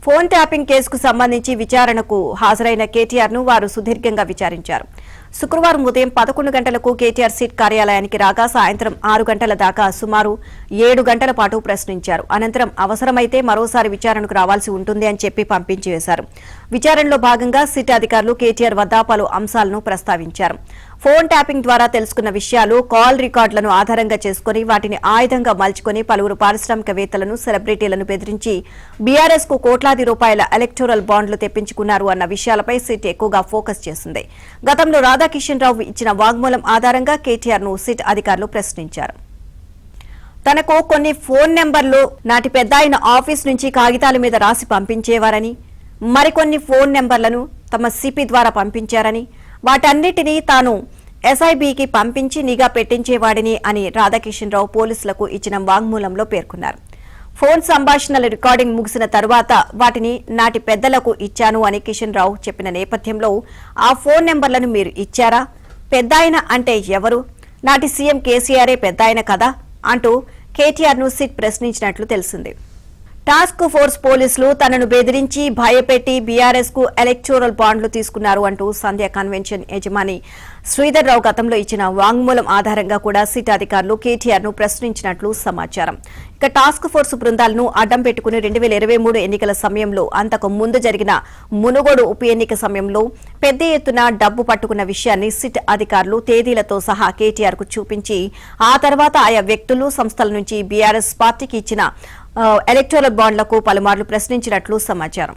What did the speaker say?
Phone tapping కేసుకు సంబంధించి విచారణకు హాజరైన కేటీఆర్ ను వారు సుదీర్ఘంగా విచారించారు. శుక్రవారం ఉదయం 11 గంటలకు కేటీఆర్ సిట్ కార్యాలయానికి రాగా సాయంత్రం 6 గంటల దాకా సుమారు 7 గంటల పాటు ప్రశ్నించారు. అనంతరం అవసరమైతే మరోసారి విచారణకు రావాల్సి ఉంటుంది అని చెప్పి పంపించివేశారు. విచారణలో భాగంగా సిట్ అధికారులు కేటీఆర్ వద్ద పలు అంశాలను ప్రస్తావించారు. ఫోన్ ట్యాపింగ్ ద్వారా తెలుసుకున్న విషయాలు, కాల్ రికార్డులను ఆధారంగా చేసుకుని వాటిని ఆయుధంగా మలుచుకుని పలువురు పారిశ్రామికవేత్తలను, సెలబ్రిటీలను బెదిరించి బీఆర్ఎస్ కు కోట్లాది రూపాయల ఎలక్టోరల్ బాండ్లు తెప్పించుకున్నారు అన్న విషయాలపై సిట్ ఎక్కువగా ఫోకస్ చేసింది. గతంలో రాధాకిషన్ రావు ఇచ్చిన వాగ్మూలం ఆధారంగా కేటీఆర్ ను సిట్ అధికారులు ప్రశ్నించారు. తనకు కొన్ని ఫోన్ నెంబర్లు నాటి పెద్దాయన ఆఫీస్ నుంచి కాగితాల మీద రాసి పంపించేవారని, మరికొన్ని ఫోన్ నెంబర్లను తమ సిపి ద్వారా పంపించారని, వాటన్నిటినీ తాను ఎస్ఐబికి పంపించి నిఘా పెట్టించేవాడిని అని రాధాకిషన్ రావు పోలీసులకు ఇచ్చిన వాగ్మూలంలో పేర్కొన్నారు. ఫోన్ సంభాషణల రికార్డింగ్ ముగిసిన తరువాత వాటిని నాటి పెద్దలకు ఇచ్చాను అని కిషన్ రావు చెప్పిన నేపథ్యంలో ఆ ఫోన్ నెంబర్లను మీరు ఇచ్చారా? పెద్దాయన అంటే ఎవరు? నాటి సీఎం కేసీఆరే పెద్దాయన కదా అంటూ కేటీఆర్ ను సిట్ ప్రశ్నించినట్లు తెలిసింది. టాస్క్ ఫోర్స్ పోలీసులు తనను బెదిరించి భయపెట్టి బీఆర్ఎస్ కు ఎలక్టోరల్ బాండ్లు తీసుకున్నారు అంటూ సంధ్య కన్వెన్షన్ యజమాని శ్రీధర్ రావు గతంలో ఇచ్చిన వాంగ్మూలం ఆధారంగా కూడా సిట్ అధికారులు కేటీఆర్ ను ప్రశ్నించినట్లు సమాచారం. ఇక టాస్క్ ఫోర్స్ బృందాలను అడ్డం పెట్టుకుని 2023 ఎన్నికల సమయంలో, అంతకు ముందు జరిగిన మునుగోడు ఉప ఎన్నిక సమయంలో పెద్ద ఎత్తున డబ్బు పట్టుకున్న విషయాన్ని సిట్ అధికారులు తేదీలతో సహా కేటీఆర్ కు చూపించి ఆ తర్వాత ఆయా వ్యక్తులు, సంస్థల నుంచి బీఆర్ఎస్ పార్టీకి ఇచ్చిన ఎలక్టోరల్ బాండ్లకు పలుమార్లు ప్రశ్నించినట్లు సమాచారం.